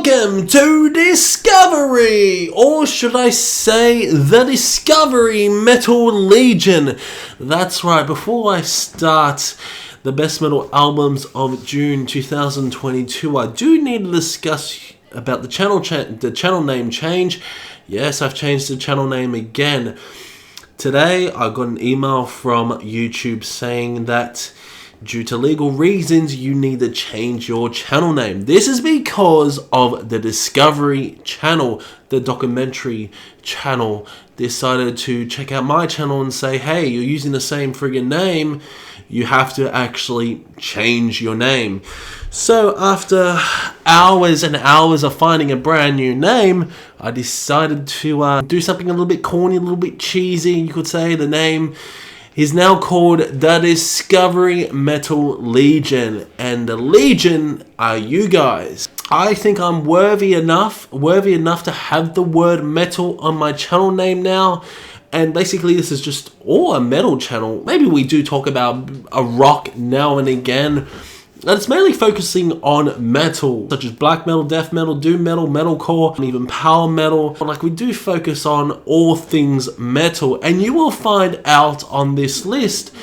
Welcome to Discovery, or should I say the Discovery Metal Legion. That's right, before I start the best metal albums of June 2022, I do need to discuss about the channel name change. Yes, I've changed the channel name again. Today I got an email from YouTube saying that due to legal reasons, you need to change your channel name. This is because of the Discovery channel, the documentary channel, decided to check out my channel and say, hey, you're using the same friggin' name, you have to actually change your name. So after hours and hours of finding a brand new name, I decided to do something a little bit corny, a little bit cheesy, you could say. The name is now called the Discovery Metal Legion, and the Legion are you guys. I think I'm worthy enough to have the word metal on my channel name now. And basically this is just all a metal channel. Maybe we do talk about a rock now and again. And it's mainly focusing on metal, such as black metal, death metal, doom metal, metalcore, and even power metal. Like, we do focus on all things metal, and you will find out on this list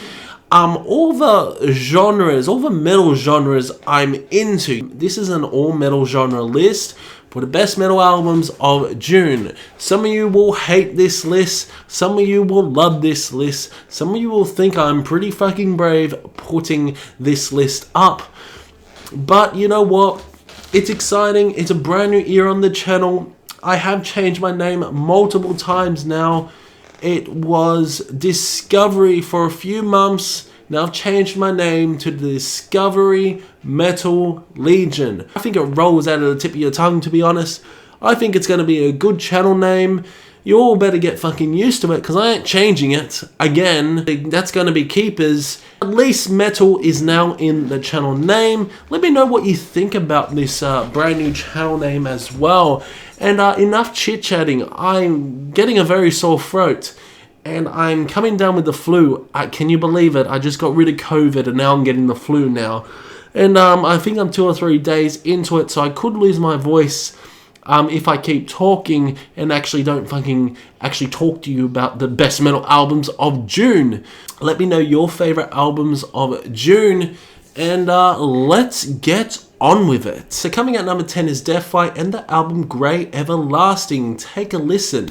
all the genres, all the metal genres I'm into. This is an all metal genre list for the best metal albums of June. Some of you will hate this list, some of you will love this list, some of you will think I'm pretty fucking brave putting this list up. But you know what? It's exciting, it's a brand new era on the channel. I have changed my name multiple times now. It was Discovery for a few months. Now I've changed my name to the Discovery Metal Legion. I think it rolls out of the tip of your tongue, to be honest. I think it's going to be a good channel name. You all better get fucking used to it, because I ain't changing it. Again, that's going to be keepers. At least metal is now in the channel name. Let me know what you think about this brand new channel name as well. And enough chit-chatting. I'm getting a very sore throat. And I'm coming down with the flu. Can you believe it? I just got rid of COVID and now I'm getting the flu now. And I think I'm 2 or 3 days into it, so I could lose my voice if I keep talking and actually don't fucking talk to you about the best metal albums of June. Let me know your favorite albums of June, and let's get on with it. So coming at number 10 is Deathwhite and the album Grey Everlasting. Take a listen.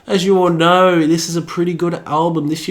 As you all know, this is a pretty good album. This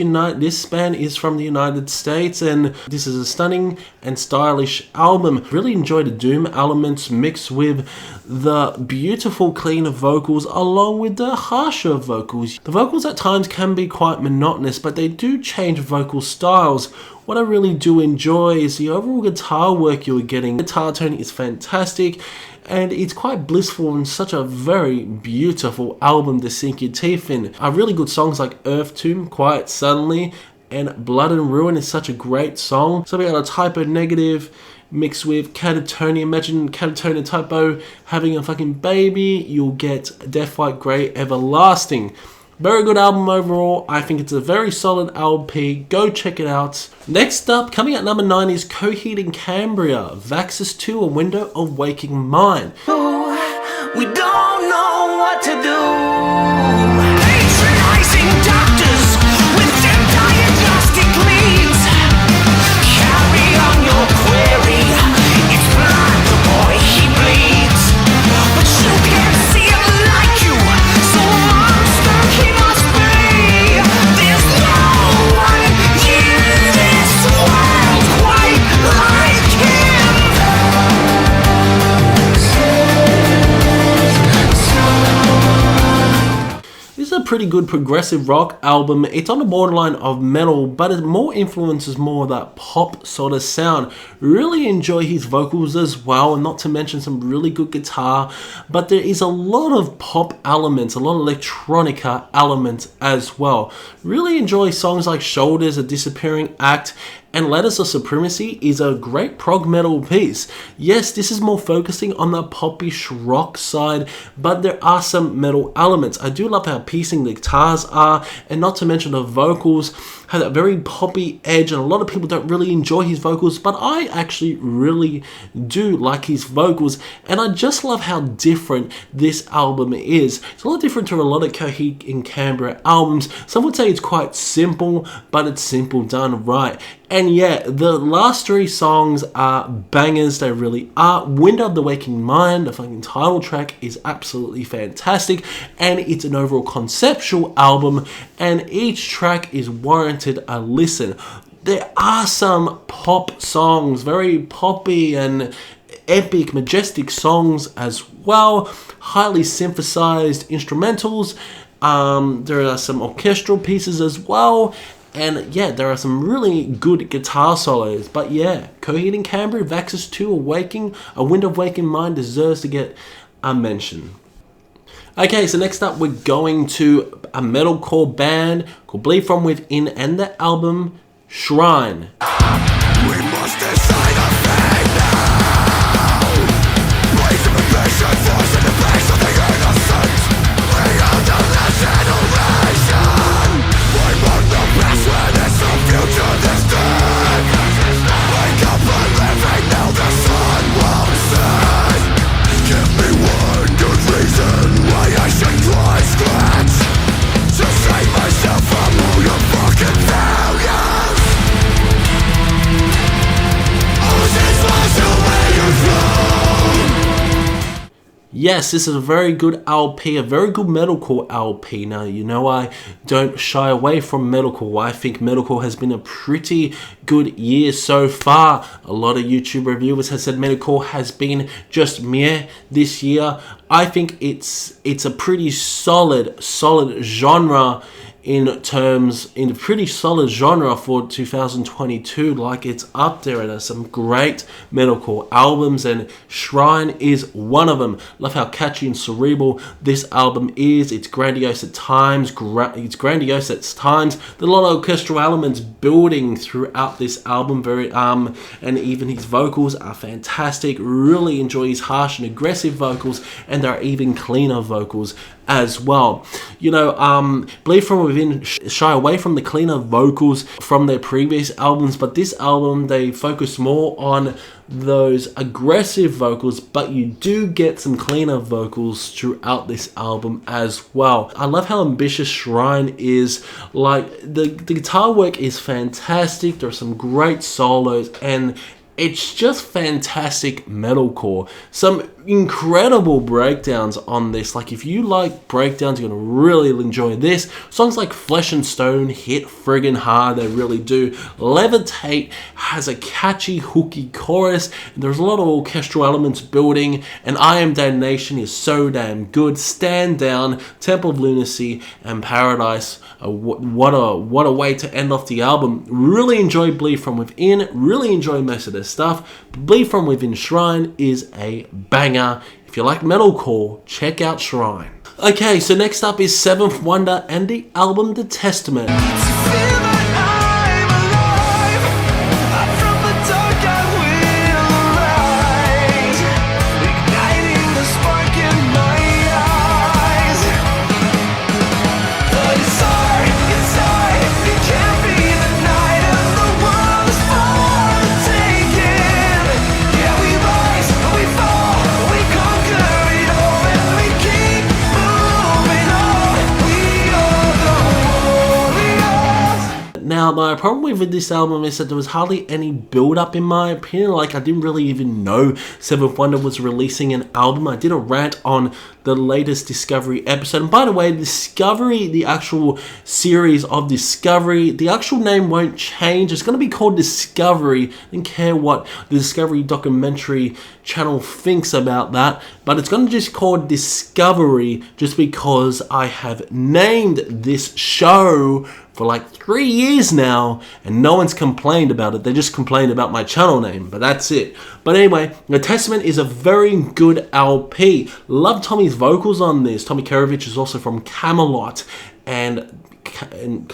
band is from the United States, and this is a stunning and stylish album. Really enjoy the doom elements mixed with the beautiful cleaner vocals along with the harsher vocals. The vocals at times can be quite monotonous, but they do change vocal styles. What I really do enjoy is the overall guitar work you're getting. The guitar tone is fantastic, and it's quite blissful and such a very beautiful album to sink your teeth in. Really good songs like Earth Tomb, Quiet Suddenly, and Blood and Ruin is such a great song. So we got a Typo Negative mixed with Catatonia. Imagine Catatonia Typo having a fucking baby. You'll get Deathwhite Grey Everlasting. Very good album overall. I think it's a very solid LP. Go check it out. Next up, coming at number 9 is Coheed and Cambria, Vaxis 2, A Window of Waking Mind. We don't know what to do. Patronizing doctors with their diagnostic leads. Carry on your query. It's blind, the boy, he bleeds. But you can't see him like you, so a monster he must be. There's no one in this world quite like him. So is a pretty good progressive rock album. It's on the borderline of metal, but it more influences more of that pop sort of sound. Really enjoy his vocals as well, and not to mention some really good guitar. But there is a lot of pop elements, a lot of electronica elements as well. Really enjoy songs like Shoulders, A Disappearing Act, and Letters of Supremacy is a great prog metal piece. Yes, this is more focusing on the popish rock side, but there are some metal elements. I do love how piercing the guitars are, and not to mention the vocals have that very poppy edge, and a lot of people don't really enjoy his vocals, but I actually really do like his vocals, and I just love how different this album is. It's a lot different to a lot of Coheed and Cambria albums. Some would say it's quite simple, but it's simple done right. And yeah, the last 3 songs are bangers, they really are. Wind of the Waking Mind, the fucking title track, is absolutely fantastic, and it's an overall conceptual album, and each track is warranted a listen. There are some pop songs, very poppy and epic, majestic songs as well, highly synthesized instrumentals. There are some orchestral pieces as well. And yeah, there are some really good guitar solos. But yeah, Coheed and Cambria, Vaxis 2, A Wind of Waking Mind deserves to get a mention. Okay, so next up we're going to a metalcore band called Bleed From Within and the album Shrine. We must decide a fate now. Ways of ambition, force in the face of the innocent. We are the last generation. We want the past when it's the future distant. Wake up and live right now, the sun won't set. Give me one good reason why I should try scratch. To save myself from all your fucking failures. Yes, this is a very good LP, a very good metalcore LP. Now, you know I don't shy away from metalcore. I think metalcore has been a pretty good year so far. A lot of YouTube reviewers have said metalcore has been just meh this year. I think it's a pretty solid genre in a pretty solid genre for 2022. Like, it's up there, and there's some great metalcore albums, and Shrine is one of them. Love how catchy and cerebral this album is. It's grandiose at times. There's a lot of orchestral elements building throughout this album. And even his vocals are fantastic. Really enjoy his harsh and aggressive vocals, and there are even cleaner vocals as well. You know, Bleed From Within shy away from the cleaner vocals from their previous albums, but this album they focus more on those aggressive vocals, but you do get some cleaner vocals throughout this album as well. I love how ambitious Shrine is. Like, the guitar work is fantastic. There are some great solos, and it's just fantastic metalcore. Some incredible breakdowns on this. Like, if you like breakdowns, you're gonna really enjoy this. Songs like Flesh and Stone hit friggin' hard, they really do. Levitate has a catchy, hooky chorus, and there's a lot of orchestral elements building, and I Am Damnation is so damn good. Stand Down, Temple of Lunacy, and Paradise. What a way to end off the album. Really enjoy Bleed From Within, really enjoy most of this stuff. Bleed From Within Shrine is a banger. If you like metalcore, check out Shrine. Okay, so next up is Seventh Wonder and the album The Testament. Now, my problem with this album is that there was hardly any build-up, in my opinion. Like, I didn't really even know Seventh Wonder was releasing an album. I did a rant on the latest Discovery episode. And by the way, Discovery, the actual series of Discovery, the actual name won't change. It's going to be called Discovery. I don't care what the Discovery documentary channel thinks about that, but it's going to just called Discovery just because I have named this show for like 3 years now, and no one's complained about it. They just complained about my channel name, but that's it. But anyway, The Testament is a very good LP. Love Tommy's vocals on this. Tommy Karavich is also from Camelot, and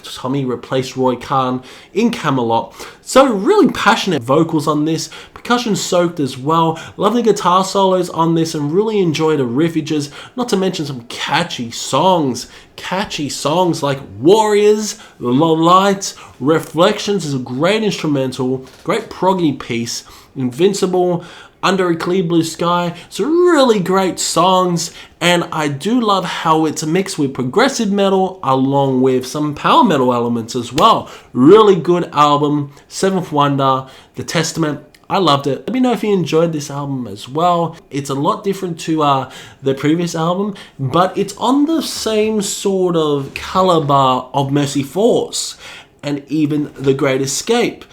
Tommy replaced Roy Khan in Camelot. So really passionate vocals on this, percussion soaked as well. Love the guitar solos on this and really enjoy the riffages, not to mention some catchy songs. Catchy songs like Warriors, The Low Lights, Reflections is a great instrumental, great proggy piece, Invincible, Under a Clear Blue Sky. It's really great songs, and I do love how it's mixed with progressive metal along with some power metal elements as well. Really good album, Seventh Wonder, The Testament. I loved it. Let me know if you enjoyed this album as well. It's a lot different to the previous album, but it's on the same sort of caliber of Mercy Force and even The Great Escape.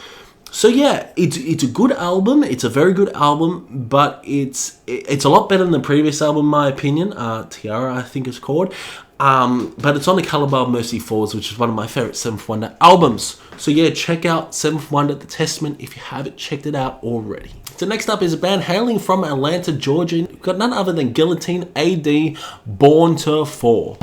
So yeah, it's a good album. It's a very good album, but it's a lot better than the previous album, in my opinion. Tiara, I think it's called. But it's on the caliber of Mercy Falls, which is one of my favorite Seventh Wonder albums. So yeah, check out Seventh Wonder, The Testament, if you haven't checked it out already. So next up is a band hailing from Atlanta, Georgia. We've got none other than Guillotine, AD, Born to Fall.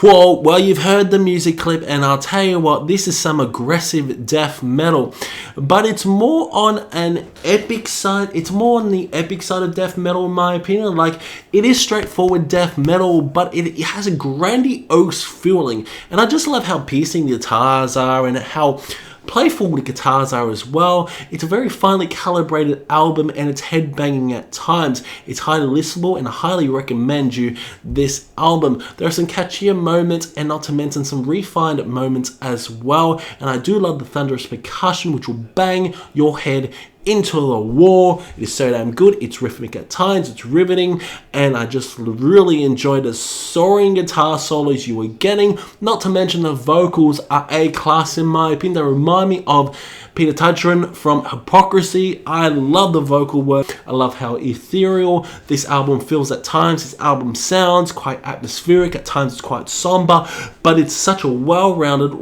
Whoa, well, you've heard the music clip, and I'll tell you what, this is some aggressive death metal, but it's more on an epic side. It's more on the epic side of death metal, in my opinion. Like, it is straightforward death metal, but it has a grandiose feeling, and I just love how piercing the guitars are and how playful the guitars are as well. It's a very finely calibrated album, and it's headbanging at times. It's highly listenable, and I highly recommend you this album. There are some catchier moments, and not to mention some refined moments as well. And I do love the thunderous percussion, which will bang your head into the wall. It is so damn good. It's rhythmic at times, it's riveting, and I just really enjoy the soaring guitar solos you were getting. Not to mention the vocals are A-class in my opinion. They remind me of Peter Tudgren from Hypocrisy. I love the vocal work. I love how ethereal this album feels at times. This album sounds quite atmospheric. At times it's quite somber, but it's such a well-rounded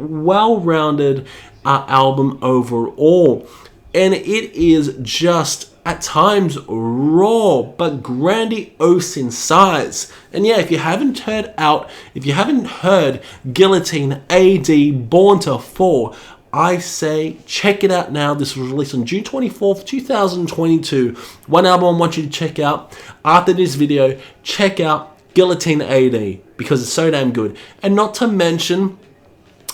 album overall. And it is just, at times, raw, but grandiose in size. And yeah, if you haven't heard Guillotine, AD, Born to Fall, I say check it out now. This was released on June 24th, 2022. One album I want you to check out after this video. Check out Guillotine, AD, because it's so damn good. And not to mention,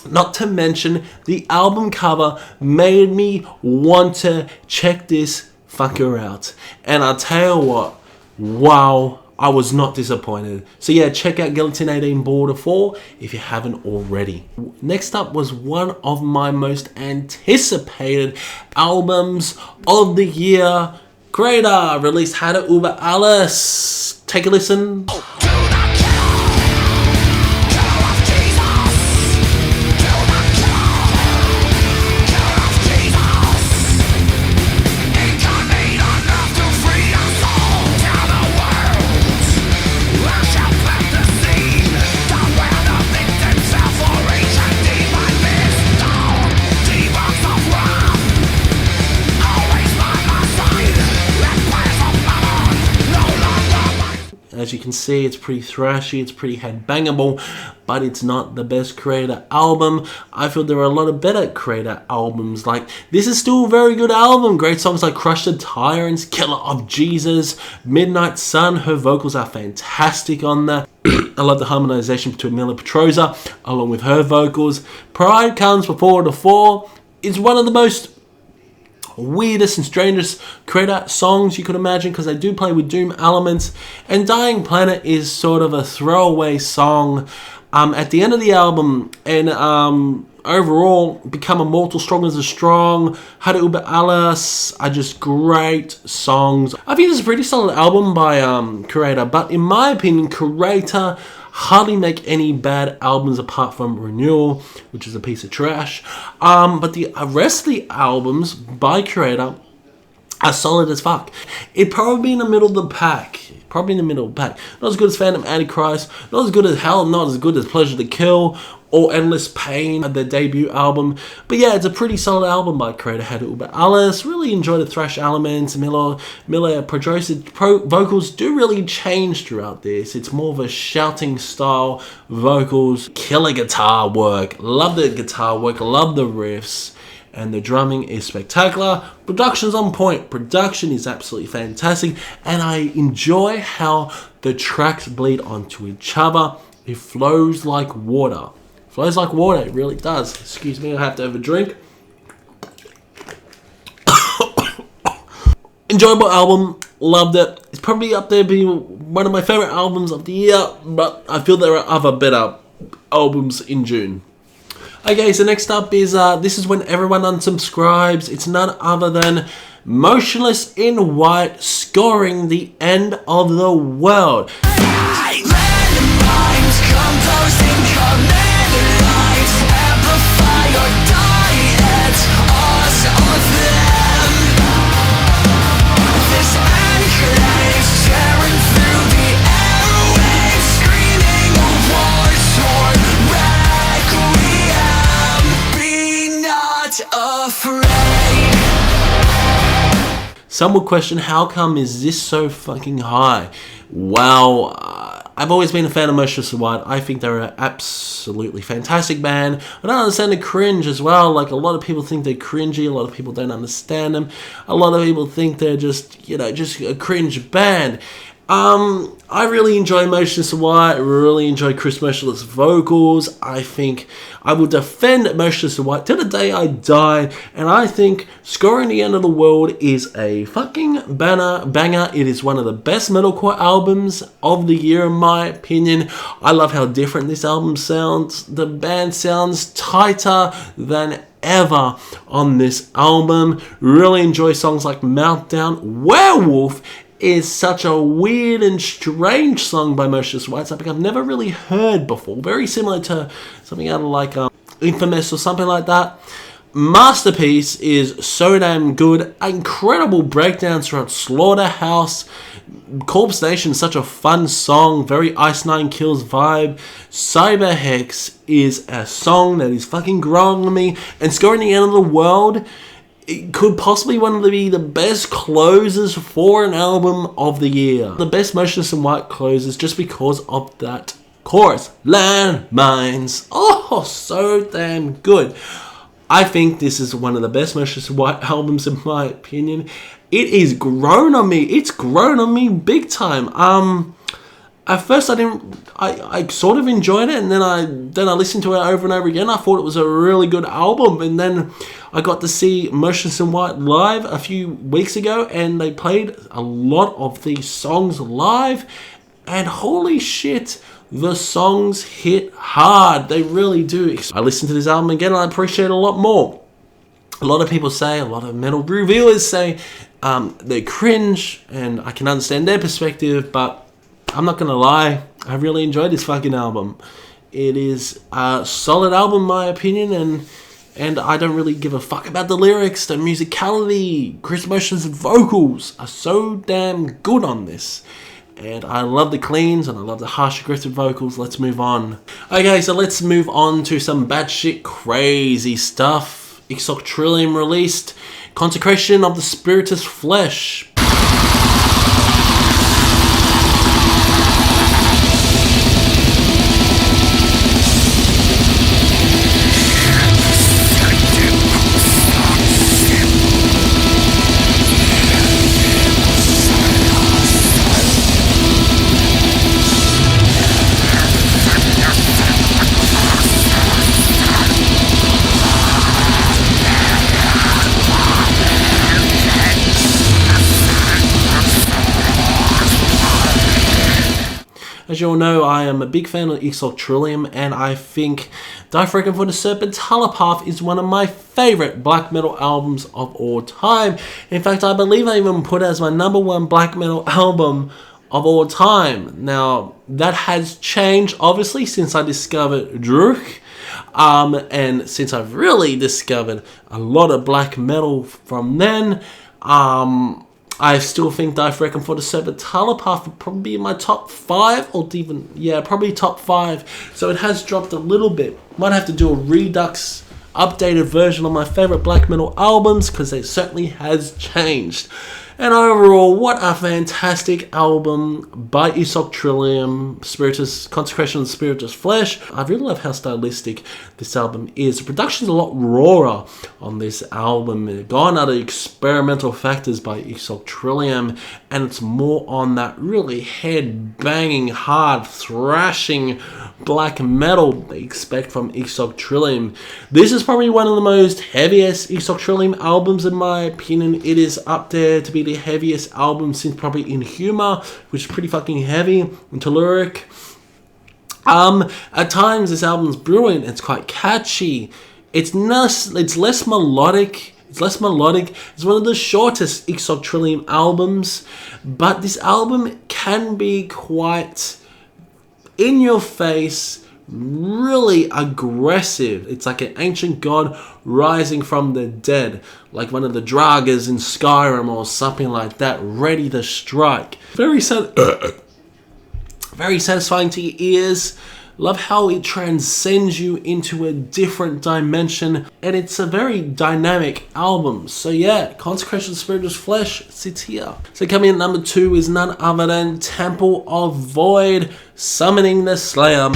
the album cover made me want to check this fucker out. And I'll tell you what, wow, I was not disappointed. So yeah, check out Guillotine, AD, and Born to Fall if you haven't already. Next up was one of my most anticipated albums of the year. Kreator released Hatte über Alles. Take a listen. As you can see, it's pretty thrashy, it's pretty headbangable, but it's not the best Kreator album. I feel there are a lot of better Kreator albums. Like, this is still a very good album. Great songs like Crush the Tyrants, Killer of Jesus, Midnight Sun. Her vocals are fantastic on that. I love the harmonization between Mila Petrosa along with her vocals. Pride Comes Before the Fall is one of the most weirdest and strangest Kreator songs you could imagine, because they do play with doom elements, and Dying Planet is sort of a throwaway song at the end of the album, and overall Become Immortal, Strong as a Strong, Hade über Alles are just great songs. I think it's a pretty solid album by Kreator, but in my opinion Kreator hardly make any bad albums apart from Renewal, which is a piece of trash. But the rest of the albums by Kreator are solid as fuck. It'd probably be in the middle of the pack. Not as good as Phantom Antichrist, not as good as Hell, not as good as Pleasure to Kill, or Endless Pain, their debut album. But yeah, it's a pretty solid album by Kreator. Hade über Alles. Really enjoy the thrash elements. Mila Petrosa vocals do really change throughout this. It's more of a shouting style vocals. Killer guitar work. Love the guitar work. Love the riffs. And the drumming is spectacular. Production's on point. Production is absolutely fantastic. And I enjoy how the tracks bleed onto each other. It flows like water. Flows like water, it really does. Excuse me, I have to have a drink. Enjoyable album, loved it. It's probably up there being one of my favorite albums of the year, but I feel there are other better albums in June. Okay, so next up is, this is when everyone unsubscribes. It's none other than Motionless in White scoring The End of the World. Some would question, how come is this so fucking high? Well, I've always been a fan of Motionless in White. I think they're an absolutely fantastic band. I don't understand the cringe as well. Like, a lot of people think they're cringy. A lot of people don't understand them. A lot of people think they're just a cringe band. I really enjoy Motionless in White. I really enjoy Chris Motionless' vocals. I think I will defend Motionless in White till the day I die. And I think Scoring the End of the World is a fucking banger. It is one of the best metalcore albums of the year, in my opinion. I love how different this album sounds. The band sounds tighter than ever on this album. Really enjoy songs like Meltdown. Werewolf is such a weird and strange song by Motionless in White, something I've never really heard before. Very similar to something out of like Infamous or something like that. Masterpiece is so damn good. Incredible breakdowns throughout Slaughterhouse. Corpse Nation is such a fun song. Very Ice Nine Kills vibe. Cyber Hex is a song that is fucking growing on me. And Scoring the End of the World, it could possibly be the best closers for an album of the year. The best Motionless in White closers just because of that chorus. Landmines. Oh, so damn good. I think this is one of the best Motionless in White albums in my opinion. It is grown on me. It's grown on me big time. At first I sort of enjoyed it, and then I listened to it over and over again. I thought it was a really good album, and then I got to see Motionless in White live a few weeks ago, and they played a lot of these songs live, and holy shit, the songs hit hard. They really do. I listened to this album again and I appreciate it a lot more. A lot of people say, a lot of metal reviewers say they're cringe, and I can understand their perspective, but I'm not gonna lie, I really enjoyed this fucking album. It is a solid album in my opinion, and I don't really give a fuck about the lyrics, the musicality. Chris Motion's vocals are so damn good on this. And I love the cleans and I love the harsh aggressive vocals. Let's move on. Okay, so let's move on to some batshit crazy stuff. Esoctrilihum released Consecration of the Spiritus Flesh. As you all know, I am a big fan of Esoctrilihum, and I think Deathwhite for the Serpent Telepath is one of my favourite black metal albums of all time. In fact, I believe I even put it as my #1 black metal album of all time. Now, that has changed, obviously, since I discovered Druk. And since I've really discovered a lot of black metal from then, I still think Deathwhite for the Serpent Telepath would probably be in my top 5, or even, yeah, probably top 5. So it has dropped a little bit. Might have to do a redux, updated version of my favourite black metal albums, because it certainly has changed. And overall, what a fantastic album by Esoctrilihum, Spiritus, Consecration and Spiritus Flesh. I really love how stylistic this album is. The production's a lot rawer on this album, gone out of experimental factors by Esoctrilihum, and it's more on that really head-banging, hard, thrashing black metal they expect from Esoctrilihum. This is probably one of the most heaviest Esoctrilihum albums in my opinion. It is up there to be the heaviest album since probably Inhuma, which is pretty fucking heavy, and Telluric. At times this album's brilliant, it's quite catchy. It's less melodic. It's one of the shortest Esoctrilihum albums, but this album can be quite in your face, really aggressive. It's like an ancient god rising from the dead, like one of the Dragas in Skyrim or something like that, ready to strike. Very satisfying to your ears. Love how it transcends you into a different dimension, and it's a very dynamic album. So yeah, Consecration Spiritus Flesh sits here. So coming in at #2 is none other than Temple of Void, Summoning the Slayer.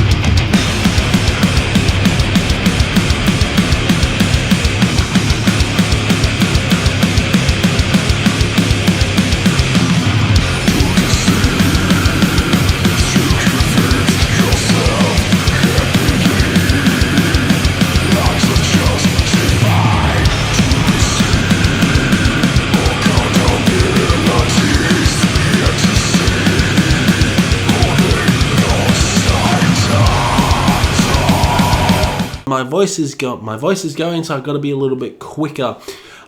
My voice is going, so I've got to be a little bit quicker.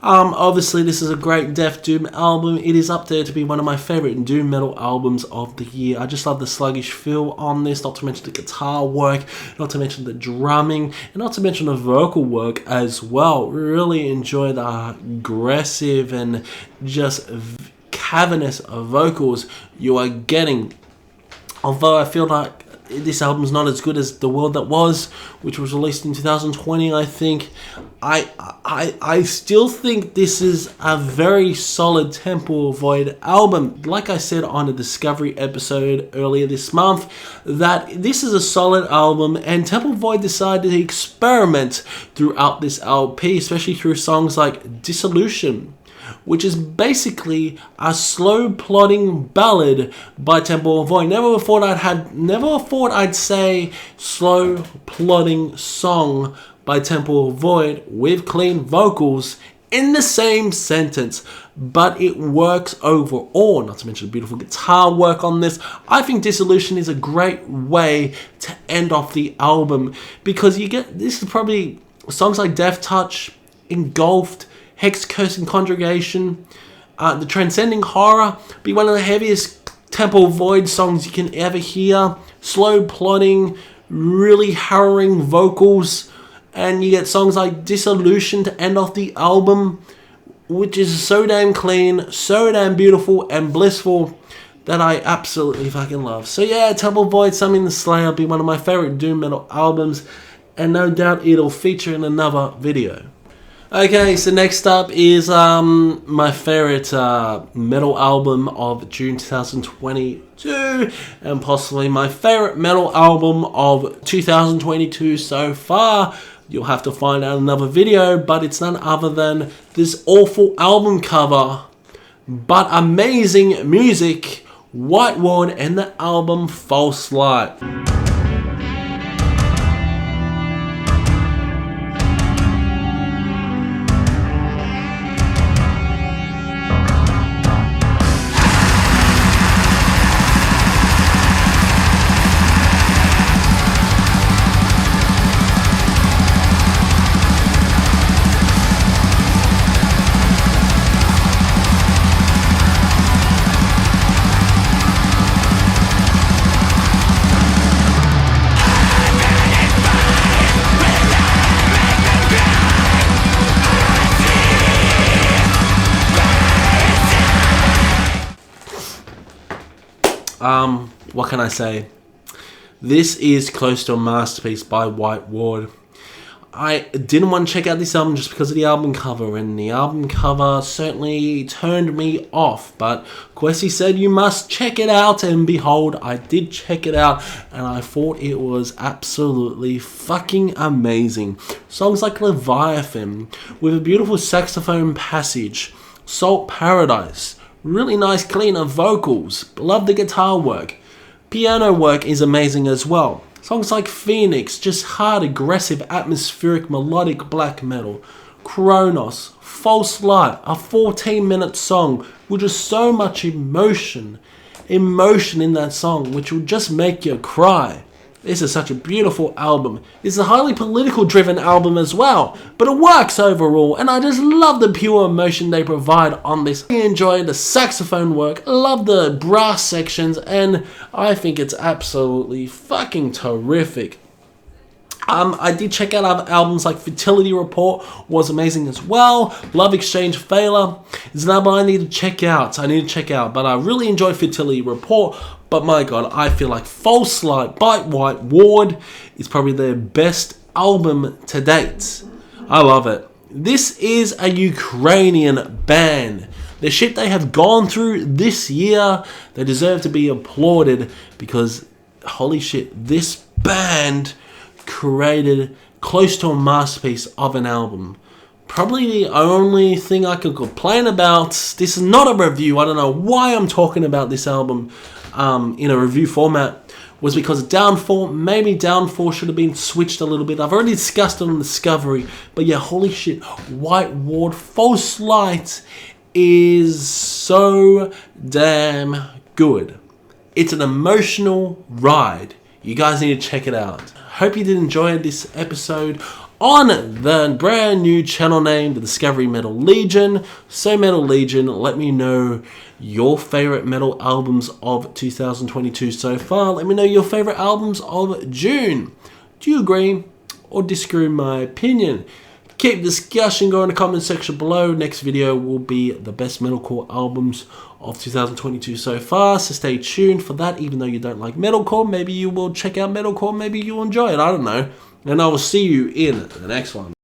Obviously, this is a great Death Doom album. It is up there to be one of my favourite Doom metal albums of the year. I just love the sluggish feel on this, not to mention the guitar work, not to mention the drumming, and not to mention the vocal work as well. Really enjoy the aggressive and just cavernous vocals you are getting. Although I feel like this album's not as good as The World That Was, which was released in 2020, I think. I still think this is a very solid Temple of Void album. Like I said on a Discovery episode earlier this month, that this is a solid album, and Temple of Void decided to experiment throughout this LP, especially through songs like Dissolution, which is basically a slow plodding ballad by Temple of Void. Never thought I'd say slow plodding song by Temple of Void with clean vocals in the same sentence, but it works overall, not to mention the beautiful guitar work on this. I think Dissolution is a great way to end off the album, because this is probably songs like Death Touch, Engulfed, Hex, Curse, and Congregation, the Transcending Horror, be one of the heaviest Temple of Void songs you can ever hear. Slow plodding, really harrowing vocals, and you get songs like Dissolution to end off the album, which is so damn clean, so damn beautiful and blissful, that I absolutely fucking love. So yeah, Temple of Void, Summoning the Slayer, be one of my favourite doom metal albums, and no doubt it'll feature in another video. Okay, so next up is my favourite metal album of June 2022, and possibly my favourite metal album of 2022 so far. You'll have to find out another video, but it's none other than this awful album cover, but amazing music, White Ward and the album False Light. What can I say? This is close to a masterpiece by White Ward. I didn't want to check out this album just because of the album cover, and the album cover certainly turned me off, but Kwesi said you must check it out, and behold, I did check it out, and I thought it was absolutely fucking amazing. Songs like Leviathan, with a beautiful saxophone passage, Salt Paradise, really nice cleaner vocals, love the guitar work, piano work is amazing as well. Songs like Phoenix, just hard, aggressive, atmospheric, melodic black metal. Kronos, False Light, a 14-minute song with just so much emotion in that song, which will just make you cry. This is such a beautiful album. It's a highly political driven album as well, but it works overall, and I just love the pure emotion they provide on this. I enjoy the saxophone work, love the brass sections, and I think it's absolutely fucking terrific. I did check out other albums like Fertility Report, was amazing as well. Love Exchange Failure is an album I need to check out. But I really enjoy Fertility Report. But my god, I feel like False Light by White Ward is probably their best album to date. I love it. This is a Ukrainian band. The shit they have gone through this year, they deserve to be applauded because, holy shit, this band created close to a masterpiece of an album. Probably the only thing I could complain about, this is not a review, I don't know why I'm talking about this album in a review format, was because Downfall, maybe Downfall should have been switched a little bit. I've already discussed it on Discovery, but yeah, holy shit, White Ward, False Light is so damn good. It's an emotional ride. You guys need to check it out. Hope you did enjoy this episode on the brand new channel name, the Discovery Metal Legion. So Metal Legion, let me know your favorite metal albums of 2022 so far. Let me know your favorite albums of June. Do you agree or disagree with my opinion? Keep discussion going in the comment section below. Next video will be the best metalcore albums of 2022 so far, so stay tuned for that. Even though you don't like metalcore, maybe you will check out metalcore, maybe you'll enjoy it, I don't know. And I will see you in the next one.